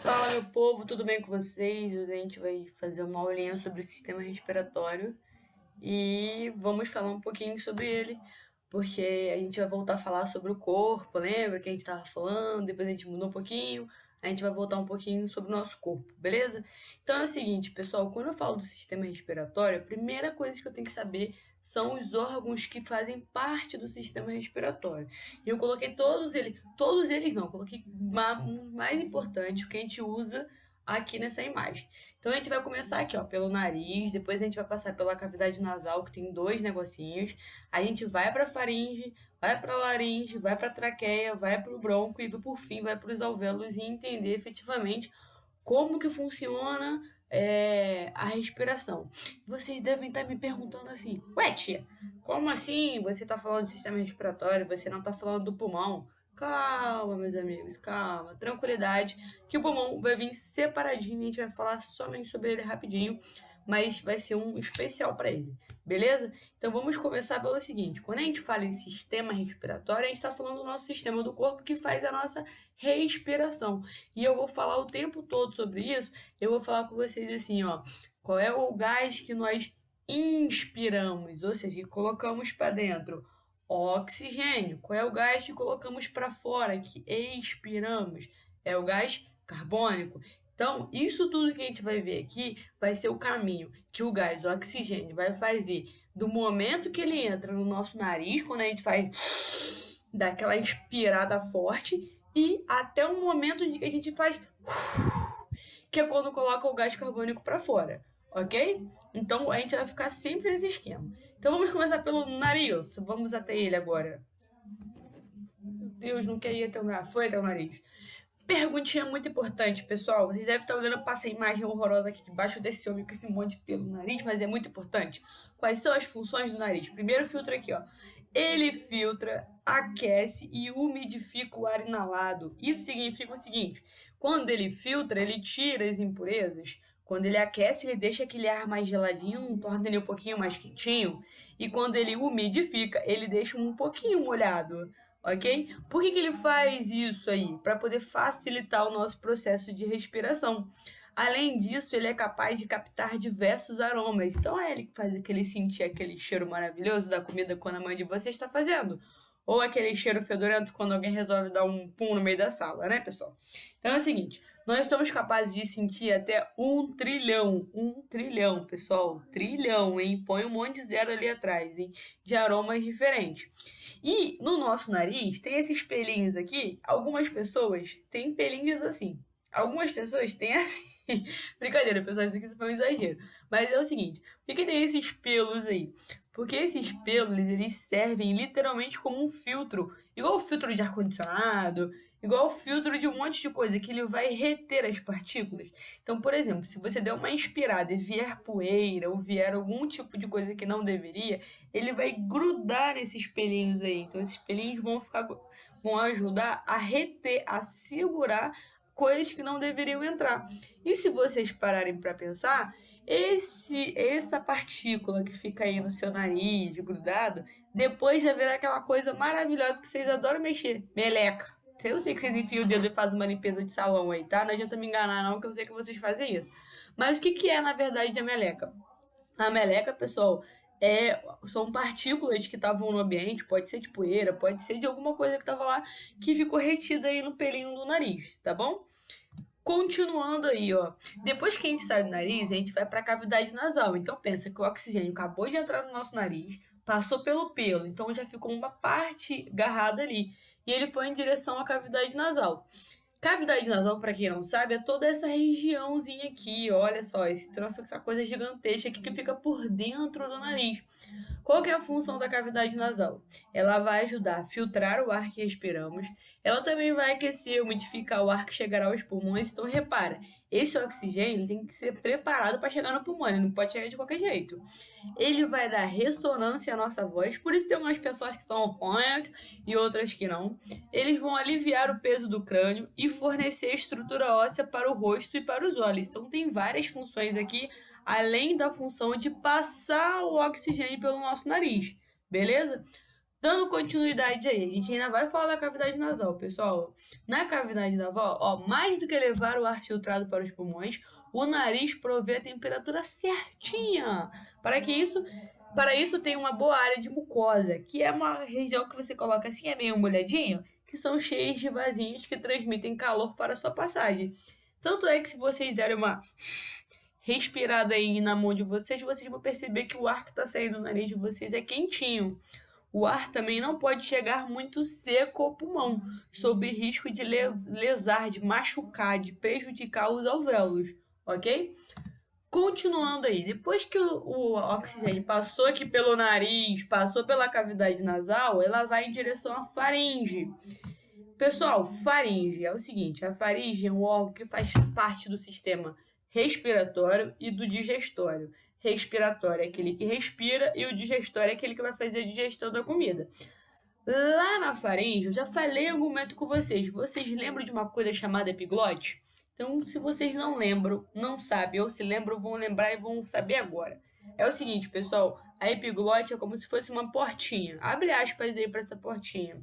Fala, meu povo, tudo bem com vocês? Hoje a gente vai fazer uma aulinha sobre o sistema respiratório e vamos falar um pouquinho sobre ele, porque a gente vai voltar a falar sobre o corpo, lembra que a gente estava falando? Depois a gente mudou um pouquinho, a gente vai voltar um pouquinho sobre o nosso corpo, beleza? Então é o seguinte, pessoal, quando eu falo do sistema respiratório, a primeira coisa que eu tenho que saber são os órgãos que fazem parte do sistema respiratório. E eu coloquei todos eles não, coloquei o mais importante, o que a gente usa aqui nessa imagem. Então a gente vai começar aqui, ó, pelo nariz, depois a gente vai passar pela cavidade nasal, que tem dois negocinhos. A gente vai para faringe, vai para laringe, vai para traqueia, vai para o bronco e por fim vai para os alvéolos e entender efetivamente como que funciona a respiração. Vocês devem estar me perguntando assim, ué tia, como assim você está falando de sistema respiratório, você não está falando do pulmão? Calma, meus amigos, calma, tranquilidade, que o pulmão vai vir separadinho, a gente vai falar somente sobre ele rapidinho, mas vai ser um especial para ele, beleza? Então vamos começar pelo seguinte, quando a gente fala em sistema respiratório, a gente está falando do nosso sistema do corpo que faz a nossa respiração. E eu vou falar o tempo todo sobre isso, eu vou falar com vocês assim, ó, qual é o gás que nós inspiramos, ou seja, que colocamos para dentro? Oxigênio. Qual é o gás que colocamos para fora, que expiramos? É o gás carbônico. Então, isso tudo que a gente vai ver aqui vai ser o caminho que o gás, o oxigênio, vai fazer do momento que ele entra no nosso nariz, quando a gente faz daquela inspirada forte, e até o momento em que a gente faz, que é quando coloca o gás carbônico para fora, ok? Então a gente vai ficar sempre nesse esquema. Então vamos começar pelo nariz, vamos até ele agora. Meu Deus, não queria até o nariz, foi até o nariz. Perguntinha muito importante, pessoal. Vocês devem estar olhando para essa imagem horrorosa aqui debaixo desse homem com esse monte de pelo no nariz, mas é muito importante. Quais são as funções do nariz? Primeiro filtro aqui, ó. Ele filtra, aquece e umidifica o ar inalado. Isso significa o seguinte: quando ele filtra, ele tira as impurezas. Quando ele aquece, ele deixa aquele ar mais geladinho, torna ele um pouquinho mais quentinho. E quando ele umidifica, ele deixa um pouquinho molhado, ok? Por que ele faz isso aí? Para poder facilitar o nosso processo de respiração. Além disso, ele é capaz de captar diversos aromas. Então é ele que faz aquele sentir aquele cheiro maravilhoso da comida quando a mãe de vocês está fazendo. Ou aquele cheiro fedorento quando alguém resolve dar um pum no meio da sala, né, pessoal? Então é o seguinte, nós somos capazes de sentir até 1 trilhão, pessoal, trilhão, hein? Põe um monte de zero ali atrás, hein? De aromas diferentes. E no nosso nariz tem esses pelinhos aqui. Algumas pessoas têm pelinhos assim. Algumas pessoas têm assim. Brincadeira, pessoal, isso aqui foi um exagero. Mas é o seguinte, por que tem esses pelos aí? Porque esses pelos, eles servem literalmente como um filtro. Igual o filtro de ar-condicionado, igual o filtro de um monte de coisa, que ele vai reter as partículas. Então, por exemplo, se você der uma inspirada e vier poeira ou vier algum tipo de coisa que não deveria, ele vai grudar nesses pelinhos aí. Então, esses pelinhos vão ajudar a reter, a segurar coisas que não deveriam entrar. E se vocês pararem para pensar, essa partícula que fica aí no seu nariz, grudado, depois já verá aquela coisa maravilhosa que vocês adoram mexer, meleca. Eu sei que vocês enfiam o dedo e fazem uma limpeza de salão aí, tá? Não adianta me enganar não, que eu sei que vocês fazem isso. Mas o que é, na verdade, a meleca? A meleca, pessoal, são partículas que estavam no ambiente, pode ser de poeira, pode ser de alguma coisa que estava lá, que ficou retida aí no pelinho do nariz, tá bom? Continuando aí, ó. Depois que a gente sai do nariz, a gente vai para a cavidade nasal. Então pensa que o oxigênio acabou de entrar no nosso nariz, passou pelo pelo, então já ficou uma parte agarrada ali. E ele foi em direção à cavidade nasal. Cavidade nasal, para quem não sabe, é toda essa regiãozinha aqui, olha só, esse troço, essa coisa gigantesca aqui que fica por dentro do nariz. Qual que é a função da cavidade nasal? Ela vai ajudar a filtrar o ar que respiramos, ela também vai aquecer, umidificar o ar que chegará aos pulmões. Então repara, esse oxigênio ele tem que ser preparado para chegar no pulmão, ele não pode chegar de qualquer jeito. Ele vai dar ressonância à nossa voz, por isso tem algumas pessoas que são ruins e outras que não. Eles vão aliviar o peso do crânio e fornecer estrutura óssea para o rosto e para os olhos. Então tem várias funções aqui, além da função de passar o oxigênio pelo nosso nariz, beleza? Dando continuidade aí, a gente ainda vai falar da cavidade nasal, pessoal. Na cavidade nasal, ó, mais do que levar o ar filtrado para os pulmões, o nariz provê a temperatura certinha. Para isso tem uma boa área de mucosa, que é uma região que você coloca assim, é meio molhadinho, que são cheios de vasinhos que transmitem calor para a sua passagem. Tanto é que se vocês derem uma respirada aí na mão de vocês vão perceber que o ar que está saindo do nariz de vocês é quentinho. O ar também não pode chegar muito seco ao pulmão, sob risco de lesar, de machucar, de prejudicar os alvéolos, ok? Continuando aí, depois que o oxigênio passou aqui pelo nariz, passou pela cavidade nasal, ela vai em direção à faringe. Pessoal, faringe é o seguinte, a faringe é um órgão que faz parte do sistema respiratório e do digestório. Respiratório é aquele que respira e o digestório é aquele que vai fazer a digestão da comida. Lá na faringe, eu já falei em algum momento com vocês. Vocês lembram de uma coisa chamada epiglote? Então, se vocês não lembram, não sabem, ou se lembram, vão lembrar e vão saber agora. É o seguinte, pessoal, a epiglote é como se fosse uma portinha. Abre aspas aí para essa portinha.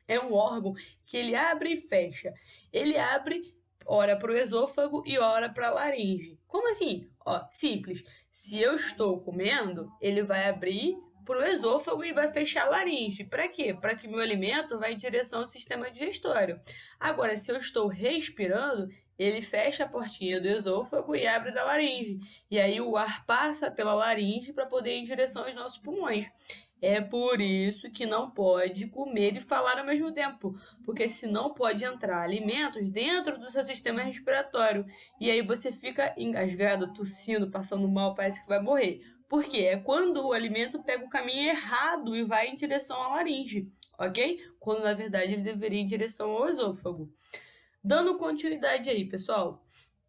É um órgão que ele abre e fecha. Ele abre ora para o esôfago e ora para a laringe. Como assim? Ó, simples. Se eu estou comendo, ele vai abrir para o esôfago e vai fechar a laringe. Para quê? Para que meu alimento vá em direção ao sistema digestório. Agora, se eu estou respirando, ele fecha a portinha do esôfago e abre da laringe. E aí o ar passa pela laringe para poder ir em direção aos nossos pulmões. É por isso que não pode comer e falar ao mesmo tempo, porque senão pode entrar alimentos dentro do seu sistema respiratório e aí você fica engasgado, tossindo, passando mal, parece que vai morrer. Por quê? É quando o alimento pega o caminho errado e vai em direção à laringe, ok? Quando na verdade ele deveria ir em direção ao esôfago. Dando continuidade aí, pessoal.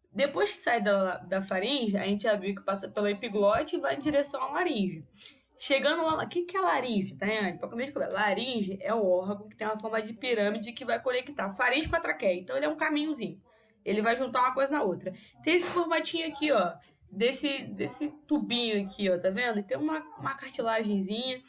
Depois que sai da faringe, a gente já viu que passa pela epiglote e vai em direção à laringe. Chegando lá, o que é laringe, Tayane? Para começar de conversa, laringe é o órgão que tem uma forma de pirâmide que vai conectar a faringe com a traqueia. Então ele é um caminhozinho. Ele vai juntar uma coisa na outra. Tem esse formatinho aqui, ó, desse tubinho aqui, ó, tá vendo? E tem uma cartilagenzinha.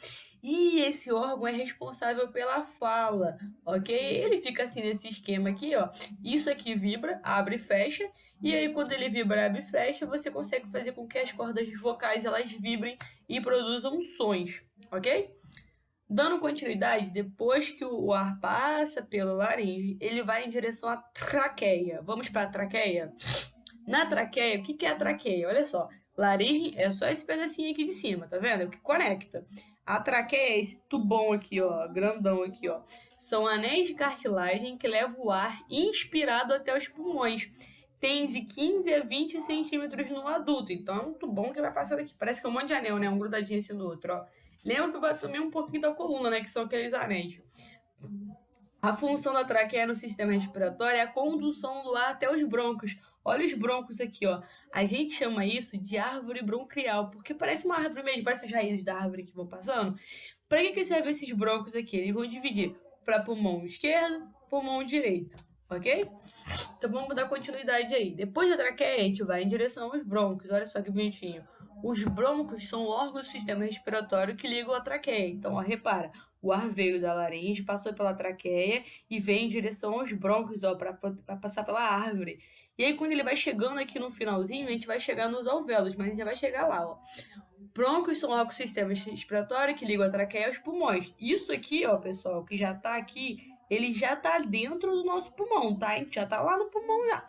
E esse órgão é responsável pela fala, ok? Ele fica assim nesse esquema aqui, ó. Isso aqui vibra, abre e fecha. E aí quando ele vibra, abre e fecha, você consegue fazer com que as cordas vocais elas vibrem e produzam sons, ok? Dando continuidade, depois que o ar passa pela laringe, ele vai em direção à traqueia. Vamos para a traqueia? Na traqueia, o que é a traqueia? Olha só, laringe é só esse pedacinho aqui de cima, tá vendo? É o que conecta. A traqueia é esse tubão aqui, ó, grandão aqui, ó. São anéis de cartilagem que levam o ar inspirado até os pulmões. Tem de 15 a 20 centímetros no adulto. Então é um tubão que vai passando aqui. Parece que é um monte de anel, né? Um grudadinho assim no outro, ó. Lembra também um pouquinho da coluna, né? Que são aqueles anéis. A função da traqueia no sistema respiratório é a condução do ar até os brônquios. Olha os brônquios aqui, ó. A gente chama isso de árvore bronquial, porque parece uma árvore mesmo, parece as raízes da árvore que vão passando. Para que servem esses brônquios aqui? Eles vão dividir para pulmão esquerdo, pulmão direito, ok? Então vamos dar continuidade aí. Depois da traqueia, a gente vai em direção aos brônquios. Olha só que bonitinho. Os brônquios são órgãos do sistema respiratório que ligam a traqueia. Então, ó, repara, o ar veio da laringe, passou pela traqueia e vem em direção aos brônquios, ó, para passar pela árvore. E aí, quando ele vai chegando aqui no finalzinho, a gente vai chegar nos alvéolos, mas a gente já vai chegar lá, ó. Brônquios são órgãos do sistema respiratório que ligam a traqueia aos pulmões. Isso aqui, ó, pessoal, que já tá aqui, ele já tá dentro do nosso pulmão, tá? A gente já tá lá no pulmão já.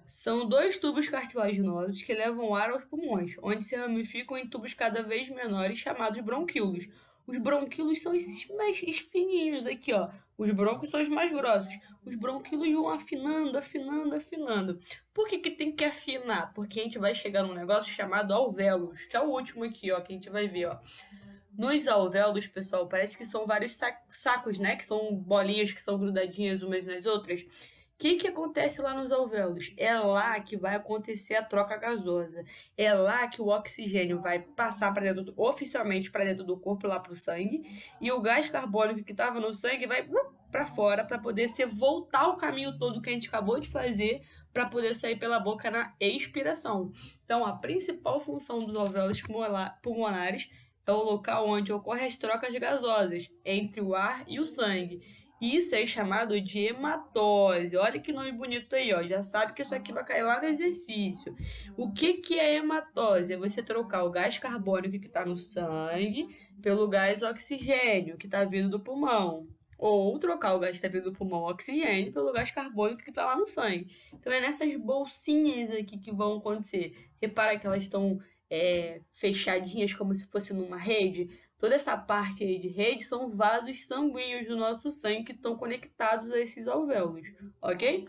São dois tubos cartilaginosos que levam ar aos pulmões, onde se ramificam em tubos cada vez menores chamados bronquíolos. Os bronquíolos são esses mais fininhos aqui, ó. Os brônquios são os mais grossos. Os bronquíolos vão afinando, afinando, afinando. Por que tem que afinar? Porque a gente vai chegar num negócio chamado alvéolos, que é o último aqui, ó, que a gente vai ver, ó. Nos alvéolos, pessoal, parece que são vários sacos, né? Que são bolinhas que são grudadinhas umas nas outras. O que acontece lá nos alvéolos? É lá que vai acontecer a troca gasosa. É lá que o oxigênio vai passar para dentro, oficialmente para dentro do corpo, lá para o sangue, e o gás carbônico que estava no sangue vai para fora para poder voltar o caminho todo que a gente acabou de fazer para poder sair pela boca na expiração. Então, a principal função dos alvéolos pulmonares é o local onde ocorrem as trocas gasosas entre o ar e o sangue. Isso é chamado de hematose. Olha que nome bonito aí, ó. Já sabe que isso aqui vai cair lá no exercício. O que é hematose? É você trocar o gás carbônico que está no sangue pelo gás oxigênio que está vindo do pulmão. Ou trocar o gás que está vindo do pulmão oxigênio pelo gás carbônico que está lá no sangue. Então é nessas bolsinhas aqui que vão acontecer. Repara que elas estão fechadinhas como se fosse numa rede. Toda essa parte aí de rede são vasos sanguíneos do nosso sangue que estão conectados a esses alvéolos, ok?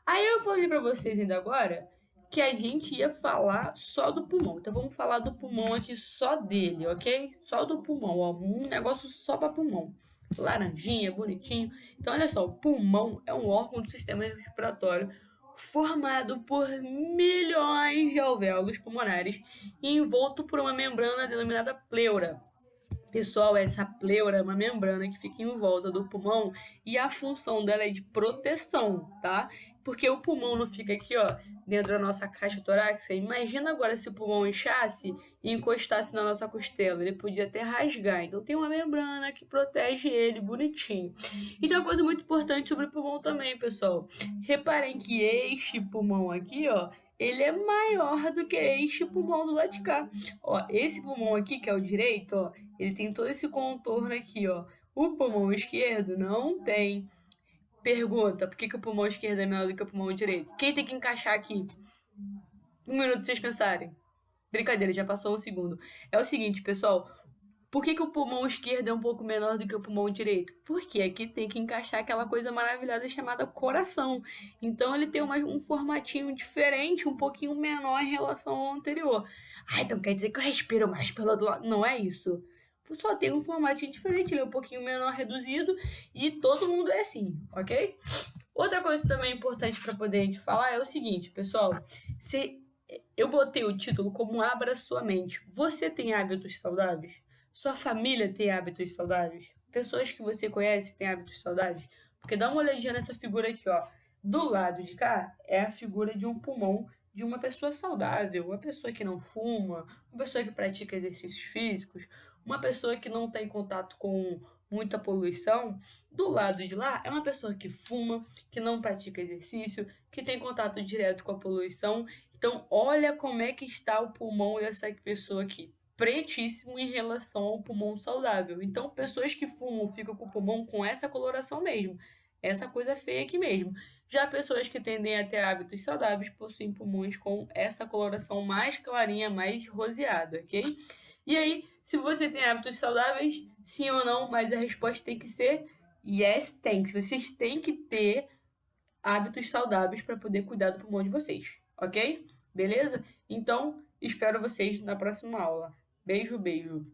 Aí eu falei para vocês ainda agora que a gente ia falar só do pulmão. Então vamos falar do pulmão aqui só dele, ok? Só do pulmão, ó, um negócio só para pulmão. Laranjinha, bonitinho. Então olha só, o pulmão é um órgão do sistema respiratório formado por milhões de alvéolos pulmonares e envolto por uma membrana denominada pleura. Pessoal, essa pleura é uma membrana que fica em volta do pulmão e a função dela é de proteção, tá? Porque o pulmão não fica aqui, ó, dentro da nossa caixa torácica. Imagina agora se o pulmão inchasse e encostasse na nossa costela, ele podia até rasgar. Então tem uma membrana que protege ele bonitinho. E tem uma coisa muito importante sobre o pulmão também, pessoal. Reparem que este pulmão aqui, ó, ele é maior do que este pulmão do lado de cá. Ó, esse pulmão aqui, que é o direito, ó, ele tem todo esse contorno aqui, ó. O pulmão esquerdo não tem. Pergunta, por que o pulmão esquerdo é menor do que o pulmão direito? Quem tem que encaixar aqui? Um minuto pra vocês pensarem. Brincadeira, já passou um segundo. É o seguinte, pessoal. Por que o pulmão esquerdo é um pouco menor do que o pulmão direito? Porque aqui tem que encaixar aquela coisa maravilhosa chamada coração. Então ele tem um formatinho diferente, um pouquinho menor em relação ao anterior. Ah, então quer dizer que eu respiro mais pelo outro lado. Não é isso. Só tem um formatinho diferente, ele é um pouquinho menor, reduzido, e todo mundo é assim, ok? Outra coisa também importante para poder a gente falar é o seguinte, pessoal. Eu botei o título como Abra Sua Mente. Você tem hábitos saudáveis? Sua família tem hábitos saudáveis? Pessoas que você conhece têm hábitos saudáveis? Porque dá uma olhadinha nessa figura aqui, ó. Do lado de cá é a figura de um pulmão de uma pessoa saudável, uma pessoa que não fuma, uma pessoa que pratica exercícios físicos, uma pessoa que não tem contato com muita poluição. Do lado de lá é uma pessoa que fuma, que não pratica exercício, que tem contato direto com a poluição. Então, olha como é que está o pulmão dessa pessoa aqui. Pretíssimo em relação ao pulmão saudável. Então, pessoas que fumam ficam com o pulmão com essa coloração mesmo. Essa coisa feia aqui mesmo. Já pessoas que tendem a ter hábitos saudáveis possuem pulmões com essa coloração mais clarinha, mais roseada, ok? E aí, se você tem hábitos saudáveis, sim ou não, mas a resposta tem que ser yes, thanks. Vocês têm que ter hábitos saudáveis para poder cuidar do pulmão de vocês, ok? Beleza? Então, espero vocês na próxima aula. Beijo, beijo.